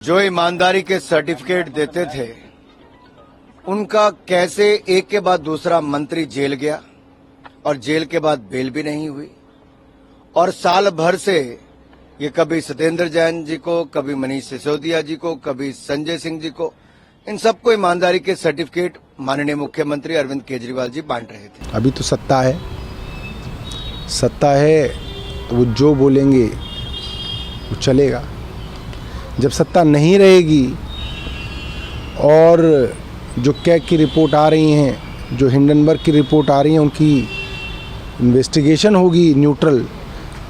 जो ईमानदारी के सर्टिफिकेट देते थे उनका कैसे एक के बाद दूसरा मंत्री जेल गया और जेल के बाद बेल भी नहीं हुई, और साल भर से ये कभी सत्येंद्र जैन जी को, कभी मनीष सिसोदिया जी को, कभी संजय सिंह जी को, इन सबको ईमानदारी के सर्टिफिकेट माननीय मुख्यमंत्री अरविंद केजरीवाल जी बांट रहे थे। अभी तो सत्ता है तो वो जो बोलेंगे वो चलेगा। जब सत्ता नहीं रहेगी और जो कैग की रिपोर्ट आ रही हैं, जो हिंडनबर्ग की रिपोर्ट आ रही है, उनकी इन्वेस्टिगेशन होगी न्यूट्रल,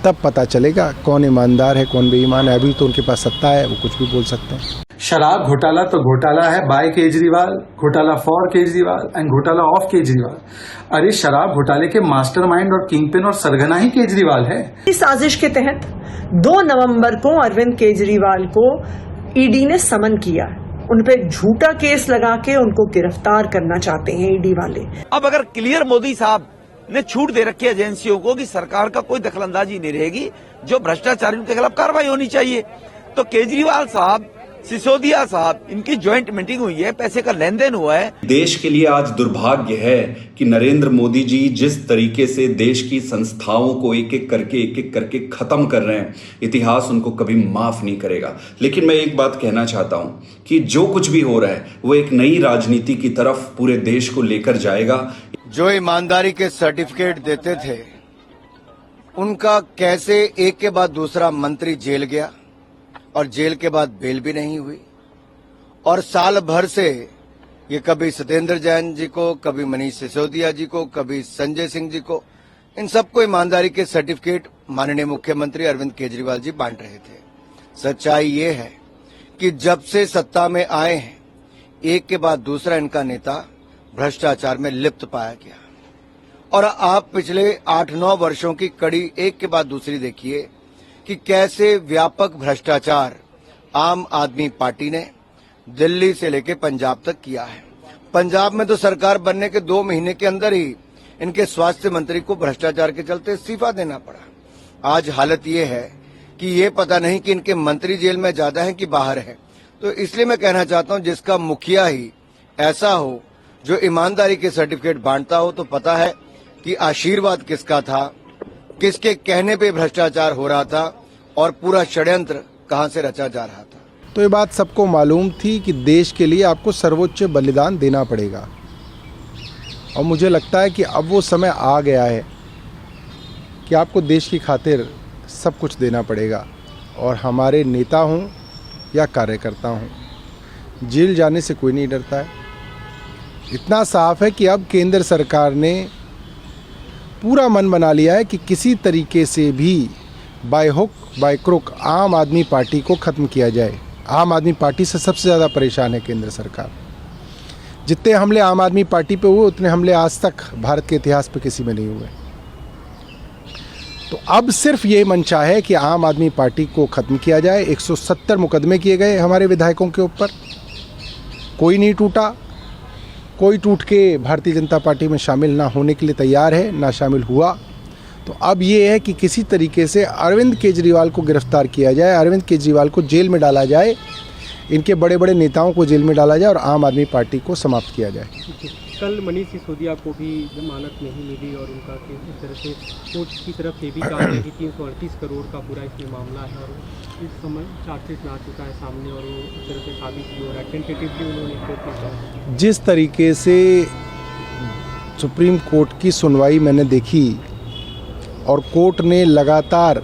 तब पता चलेगा कौन ईमानदार है कौन बेईमान है। अभी तो उनके पास सत्ता है, वो कुछ भी बोल सकते हैं। शराब घोटाला तो घोटाला है बाय केजरीवाल, घोटाला फॉर केजरीवाल एंड घोटाला ऑफ केजरीवाल। अरे शराब घोटाले के मास्टरमाइंड और किंगपिन और सरगना ही केजरीवाल है। इस साजिश के तहत 2 नवंबर को अरविंद केजरीवाल को ईडी ने समन किया। उन पे झूठा केस लगा के उनको गिरफ्तार करना चाहते हैं ईडी वाले। अब अगर क्लियर मोदी साहब ने छूट दे रखी है एजेंसियों को कि सरकार का कोई दखलंदाजी नहीं रहेगी, जो भ्रष्टाचारियों के खिलाफ कार्रवाई होनी चाहिए, तो केजरीवाल साहब, सिसोदिया साहब, इनकी ज्वाइंट मीटिंग हुई है, पैसे का लेन देन हुआ है। देश के लिए आज दुर्भाग्य है कि नरेंद्र मोदी जी जिस तरीके से देश की संस्थाओं को एक एक करके खत्म कर रहे हैं, इतिहास उनको कभी माफ नहीं करेगा। लेकिन मैं एक बात कहना चाहता हूं कि जो कुछ भी हो रहा है वो एक नई राजनीति की तरफ पूरे देश को लेकर जाएगा। जो ईमानदारी के सर्टिफिकेट देते थे उनका कैसे एक के बाद दूसरा मंत्री जेल गया और जेल के बाद बेल भी नहीं हुई, और साल भर से ये कभी सत्येंद्र जैन जी को, कभी मनीष सिसोदिया जी को, कभी संजय सिंह जी को, इन सबको ईमानदारी के सर्टिफिकेट माननीय मुख्यमंत्री अरविंद केजरीवाल जी बांट रहे थे। सच्चाई ये है कि जब से सत्ता में आए हैं, एक के बाद दूसरा इनका नेता भ्रष्टाचार में लिप्त पाया गया, और आप पिछले 8-9 वर्षों की कड़ी एक के बाद दूसरी देखिए कि कैसे व्यापक भ्रष्टाचार आम आदमी पार्टी ने दिल्ली से लेकर पंजाब तक किया है। पंजाब में तो सरकार बनने के 2 महीने के अंदर ही इनके स्वास्थ्य मंत्री को भ्रष्टाचार के चलते इस्तीफा देना पड़ा। आज हालत ये है कि ये पता नहीं कि इनके मंत्री जेल में ज्यादा हैं कि बाहर हैं। तो इसलिए मैं कहना चाहता हूं, जिसका मुखिया ही ऐसा हो जो ईमानदारी के सर्टिफिकेट बांटता हो, तो पता है कि आशीर्वाद किसका था, किसके कहने पे भ्रष्टाचार हो रहा था और पूरा षड्यंत्र कहां से रचा जा रहा था। तो ये बात सबको मालूम थी कि देश के लिए आपको सर्वोच्च बलिदान देना पड़ेगा, और मुझे लगता है कि अब वो समय आ गया है कि आपको देश की खातिर सब कुछ देना पड़ेगा। और हमारे नेता हों या कार्यकर्ता हों, जेल जाने से कोई नहीं डरता है। इतना साफ है कि अब केंद्र सरकार ने पूरा मन बना लिया है कि किसी तरीके से भी बाय हुक बाय क्रुक आम आदमी पार्टी को ख़त्म किया जाए। आम आदमी पार्टी से सबसे ज़्यादा परेशान है केंद्र सरकार। जितने हमले आम आदमी पार्टी पे हुए उतने हमले आज तक भारत के इतिहास पे किसी में नहीं हुए। तो अब सिर्फ ये मंशा है कि आम आदमी पार्टी को ख़त्म किया जाए। 170 मुकदमे किए गए हमारे विधायकों के ऊपर, कोई नहीं टूटा। कोई टूट के भारतीय जनता पार्टी में शामिल ना होने के लिए तैयार है, ना शामिल हुआ। तो अब ये है कि किसी तरीके से अरविंद केजरीवाल को गिरफ्तार किया जाए, अरविंद केजरीवाल को जेल में डाला जाए, इनके बड़े बड़े नेताओं को जेल में डाला जाए और आम आदमी पार्टी को समाप्त किया जाए। कल मनीष सिसोदिया को भी जमानत नहीं मिली और उनका इस तरह से कोर्ट की तरफ से भी कहा है कि 338 करोड़ का पूरा इसमें मामला है, और इस समय चार्जशीट में आ चुका है सामने, और वो इस तरह से साबित भी हो रहा है। टेंटेटिवली उन्होंने कोर्ट में कहा। जिस तरीके से सुप्रीम कोर्ट की सुनवाई मैंने देखी और कोर्ट ने लगातार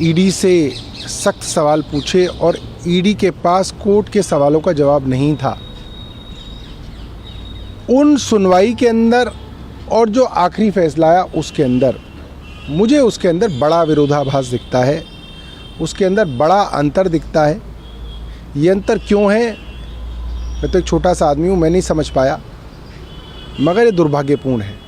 ईडी से सख्त सवाल पूछे और ईडी के पास कोर्ट के सवालों का जवाब नहीं था, उन सुनवाई के अंदर और जो आखिरी फैसला आया उसके अंदर मुझे उसके अंदर बड़ा विरोधाभास दिखता है, उसके अंदर बड़ा अंतर दिखता है। ये अंतर क्यों है, मैं तो एक छोटा सा आदमी हूँ, मैं नहीं समझ पाया, मगर ये दुर्भाग्यपूर्ण है।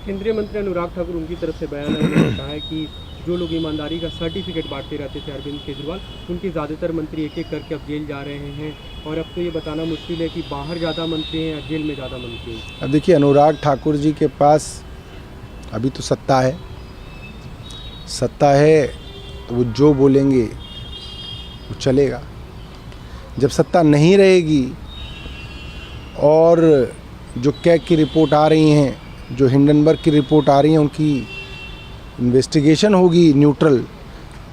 केंद्रीय मंत्री अनुराग ठाकुर, उनकी तरफ से बयान है, उन्होंने कहा है कि जो लोग ईमानदारी का सर्टिफिकेट बांटते रहते थे अरविंद केजरीवाल, उनके ज़्यादातर मंत्री एक एक करके अब जेल जा रहे हैं, और अब तो ये बताना मुश्किल है कि बाहर ज़्यादा मंत्री हैं या जेल में ज़्यादा मंत्री हैं। अब देखिए, अनुराग ठाकुर जी के पास अभी तो सत्ता है तो वो जो बोलेंगे वो चलेगा। जब सत्ता नहीं रहेगी और जो कैग की रिपोर्ट आ रही हैं, जो हिंडनबर्ग की रिपोर्ट आ रही हैं, उनकी इन्वेस्टिगेशन होगी न्यूट्रल,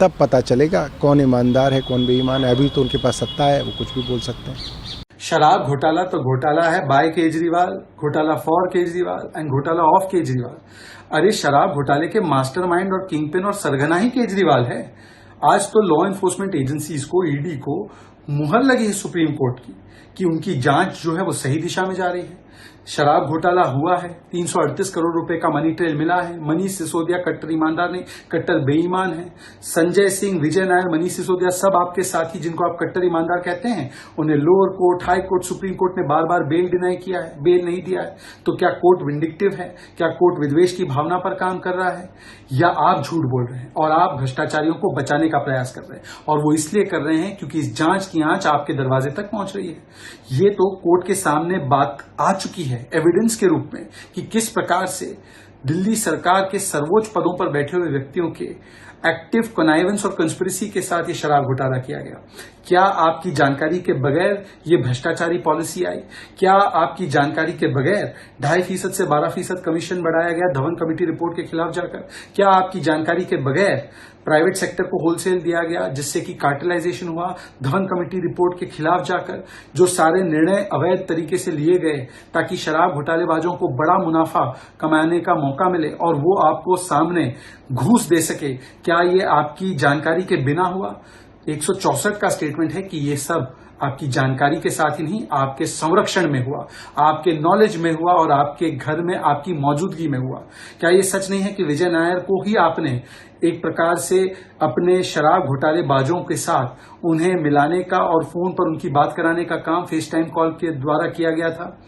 तब पता चलेगा कौन ईमानदार है कौन बेईमान है। अभी तो उनके पास सत्ता है, वो कुछ भी बोल सकते हैं। शराब घोटाला तो घोटाला है बाय केजरीवाल, घोटाला फॉर केजरीवाल एंड घोटाला ऑफ केजरीवाल। अरे शराब घोटाले के मास्टरमाइंड और किंगपिन और सरगना ही केजरीवाल है। आज तो लॉ एनफोर्समेंट एजेंसीज को, ईडी को मुहर लगी है सुप्रीम कोर्ट की कि उनकी जांच जो है वो सही दिशा में जा रही है। शराब घोटाला हुआ है, 338 करोड़ रुपए का मनी ट्रेल मिला है। मनीष सिसोदिया कट्टर ईमानदार नहीं, कट्टर बेईमान है। संजय सिंह, विजय नायर, मनीष सिसोदिया सब आपके साथी जिनको आप कट्टर ईमानदार कहते हैं, उन्हें lower court, high court, supreme court ने बार बार बेल डिनाई किया है, बेल नहीं दिया है। तो क्या कोर्ट विंडिक्टिव है? क्या कोर्ट विद्वेष की भावना पर काम कर रहा है, या आप झूठ बोल रहे हैं और आप भ्रष्टाचारियों को बचाने का प्रयास कर रहे हैं? और वो इसलिए कर रहे हैं क्योंकि इस जांच की आंच आपके दरवाजे तक पहुंच रही है। ये तो कोर्ट के सामने बात आ चुकी है एविडेंस के रूप में कि किस प्रकार से दिल्ली सरकार के सर्वोच्च पदों पर बैठे हुए व्यक्तियों के एक्टिव कनाइवेंस और कंस्पिरेसी के साथ ये शराब घोटाला किया गया। क्या आपकी जानकारी के बगैर ये भ्रष्टाचारी पॉलिसी आई? क्या आपकी जानकारी के बगैर 2.5% से 12% कमीशन बढ़ाया गया धवन कमेटी रिपोर्ट के खिलाफ जाकर? क्या आपकी जानकारी के बगैर प्राइवेट सेक्टर को होलसेल दिया गया जिससे कि कार्टेलाइजेशन हुआ धवन कमेटी रिपोर्ट के खिलाफ जाकर? जो सारे निर्णय अवैध तरीके से लिए गए ताकि शराब घोटालेबाजों को बड़ा मुनाफा कमाने का मौका मिले और वो आपको सामने घूस दे सके, क्या ये आपकी जानकारी के बिना हुआ? 164 का स्टेटमेंट है कि ये सब आपकी जानकारी के साथ ही नहीं, आपके संरक्षण में हुआ, आपके नॉलेज में हुआ और आपके घर में आपकी मौजूदगी में हुआ। क्या ये सच नहीं है कि विजय नायर को ही आपने एक प्रकार से अपने शराब घोटालेबाजों के साथ उन्हें मिलाने का और फोन पर उनकी बात कराने का काम फेस टाइम कॉल के द्वारा किया गया था?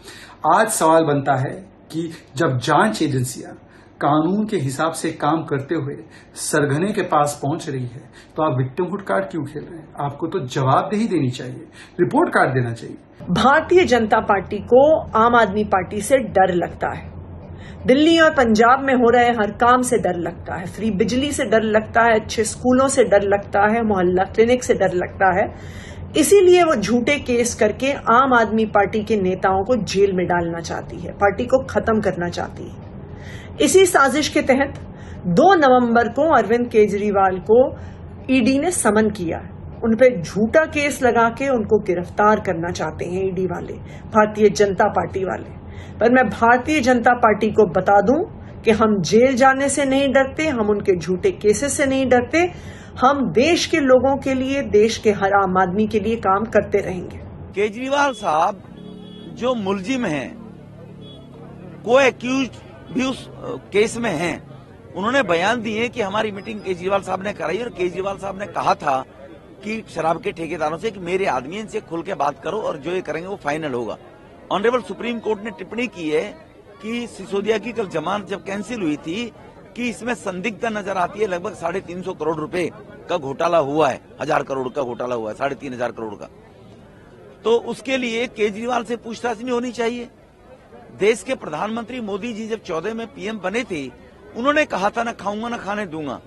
आज सवाल बनता है कि जब जांच एजेंसियां कानून के हिसाब से काम करते हुए सरगने के पास पहुंच रही है तो आप विक्टिमहुड कार्ड क्यों खेल रहे हैं? आपको तो जवाबदेही देनी चाहिए, रिपोर्ट कार्ड देना चाहिए। भारतीय जनता पार्टी को आम आदमी पार्टी से डर लगता है। दिल्ली और पंजाब में हो रहे हर काम से डर लगता है, फ्री बिजली से डर लगता है, अच्छे स्कूलों से डर लगता है, मोहल्ला क्लिनिक से डर लगता है। इसीलिए वो झूठे केस करके आम आदमी पार्टी के नेताओं को जेल में डालना चाहती है, पार्टी को खत्म करना चाहती है। इसी साजिश के तहत 2 नवंबर को अरविंद केजरीवाल को ईडी ने समन किया। उन पे झूठा केस लगा के उनको गिरफ्तार करना चाहते हैं ईडी वाले, भारतीय जनता पार्टी वाले। पर मैं भारतीय जनता पार्टी को बता दूं कि हम जेल जाने से नहीं डरते, हम उनके झूठे केसेस से नहीं डरते। हम देश के लोगों के लिए, देश के हर आम आदमी के लिए काम करते रहेंगे। केजरीवाल साहब जो मुलजिम हैं, को एक्यूज भी उस केस में हैं, उन्होंने बयान दिए कि हमारी मीटिंग केजरीवाल साहब ने कराई और केजरीवाल साहब ने कहा था कि शराब के ठेकेदारों से कि मेरे आदमी इनसे खुल के बात करो और जो ये करेंगे वो फाइनल होगा। ऑनरेबल सुप्रीम कोर्ट ने टिप्पणी की है कि सिसोदिया की कल जमानत जब कैंसिल हुई थी कि इसमें संदिग्धता नजर आती है, लगभग 350 करोड़ रुपए का घोटाला हुआ है, 1000 करोड़ का घोटाला हुआ है, 3500 करोड़ का। तो उसके लिए केजरीवाल से पूछताछ नहीं होनी चाहिए। देश के प्रधानमंत्री मोदी जी जब 14 में पीएम बने थे, उन्होंने कहा था ना खाऊंगा ना खाने दूंगा।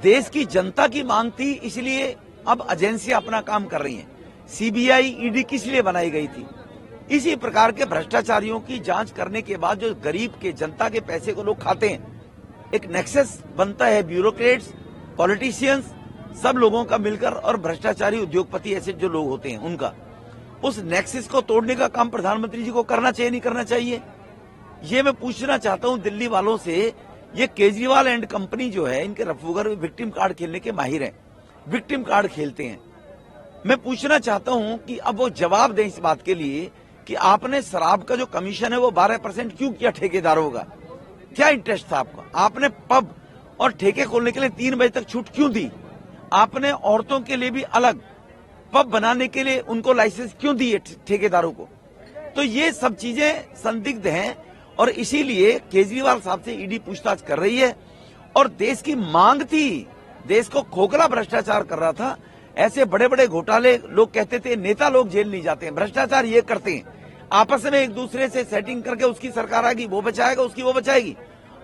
देश की जनता की मांग थी, इसलिए अब एजेंसियां अपना काम कर रही हैं। सीबीआई, ईडी किस लिए बनाई गई थी? इसी प्रकार के भ्रष्टाचारियों की जांच करने के बाद जो गरीब के, जनता के पैसे को लोग खाते हैं, एक नेक्सस बनता है ब्यूरोक्रेट्स, पॉलिटिशियंस, सब लोगों का मिलकर और भ्रष्टाचारी उद्योगपति ऐसे जो लोग होते हैं उनका, उस नेक्सस को तोड़ने का काम प्रधानमंत्री जी को करना चाहिए, नहीं करना चाहिए? ये मैं पूछना चाहता हूं दिल्ली वालों से। ये केजरीवाल एंड कंपनी जो है, इनके रफूगर विक्टिम कार्ड खेलने के माहिर हैं, विक्टिम कार्ड खेलते हैं। मैं पूछना चाहता हूं कि अब वो जवाब दें इस बात के लिए कि आपने शराब का जो कमीशन है वो 12% क्यों किया ठेकेदारों का? क्या इंटरेस्ट था आपका? आपने पब और ठेके खोलने के लिए 3 बजे तक छूट क्यों दी? आपने औरतों के लिए भी अलग पब बनाने के लिए उनको लाइसेंस क्यों दिए ठेकेदारों को? तो ये सब चीजें संदिग्ध हैं और इसीलिए केजरीवाल साहब से ईडी पूछताछ कर रही है। और देश की मांग थी, देश को खोखला भ्रष्टाचार कर रहा था। ऐसे बड़े बड़े घोटाले लोग कहते थे नेता लोग जेल नहीं जाते हैं, भ्रष्टाचार ये करते हैं, आपस में एक दूसरे से सेटिंग करके उसकी सरकार आएगी वो बचाएगा, उसकी वो बचाएगी।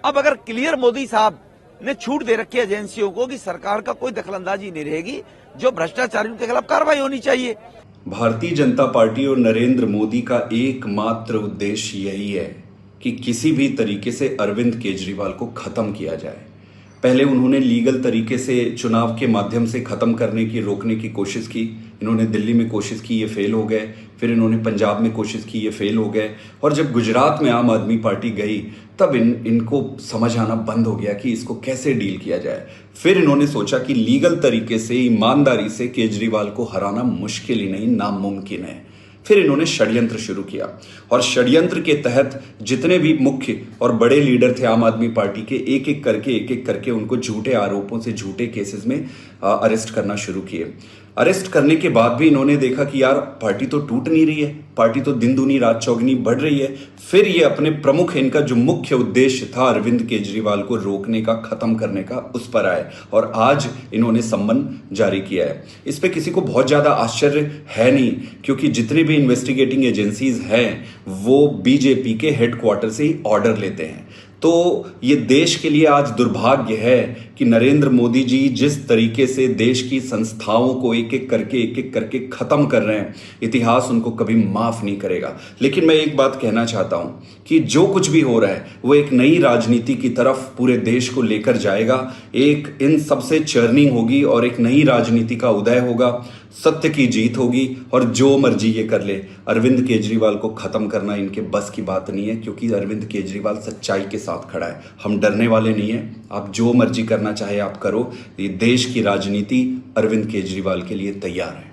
अब अगर क्लियर मोदी साहब ने छूट दे रखी है एजेंसियों को कि सरकार का कोई दखलंदाजी नहीं रहेगी, जो भ्रष्टाचारियों के खिलाफ कार्रवाई होनी चाहिए। भारतीय जनता पार्टी और नरेंद्र मोदी का एकमात्र उद्देश्य यही है कि किसी भी तरीके से अरविंद केजरीवाल को खत्म किया जाए। पहले उन्होंने लीगल तरीके से चुनाव के माध्यम से खत्म करने की, रोकने की कोशिश की। इन्होंने दिल्ली में कोशिश की, ये फेल हो गए। फिर इन्होंने पंजाब में कोशिश की, ये फेल हो गए। और जब गुजरात में आम आदमी पार्टी गई तब इनको समझ आना बंद हो गया कि इसको कैसे डील किया जाए। फिर इन्होंने सोचा कि लीगल तरीके से, ईमानदारी से केजरीवाल को हराना मुश्किल ही नहीं, नामुमकिन है। फिर इन्होंने षड्यंत्र शुरू किया और षड्यंत्र के तहत जितने भी मुख्य और बड़े लीडर थे आम आदमी पार्टी के, एक एक करके उनको झूठे आरोपों से, झूठे केसेस में अरेस्ट करना शुरू किए। अरेस्ट करने के बाद भी इन्होंने देखा कि यार पार्टी तो टूट नहीं रही है, पार्टी तो दिन दूनी रात चौगनी बढ़ रही है। फिर ये अपने प्रमुख, इनका जो मुख्य उद्देश्य था अरविंद केजरीवाल को रोकने का, खत्म करने का, उस पर आए और आज इन्होंने सम्मन जारी किया है। इस पे किसी को बहुत ज्यादा आश्चर्य है नहीं, क्योंकि जितनी भी इन्वेस्टिगेटिंग एजेंसीज हैं वो बीजेपी के हेडक्वार्टर से ही ऑर्डर लेते हैं। तो ये देश के लिए आज दुर्भाग्य है कि नरेंद्र मोदी जी जिस तरीके से देश की संस्थाओं को एक एक करके खत्म कर रहे हैं, इतिहास उनको कभी माफ नहीं करेगा। लेकिन मैं एक बात कहना चाहता हूं कि जो कुछ भी हो रहा है वो एक नई राजनीति की तरफ पूरे देश को लेकर जाएगा। एक इन सबसे चर्निंग होगी और एक नई राजनीति का उदय होगा, सत्य की जीत होगी। और जो मर्जी ये कर ले, अरविंद केजरीवाल को खत्म करना इनके बस की बात नहीं है, क्योंकि अरविंद केजरीवाल सच्चाई के साथ खड़ा है। हम डरने वाले नहीं है। आप जो मर्जी करना चाहे आप करो। ये देश की राजनीति अरविंद केजरीवाल के लिए तैयार है।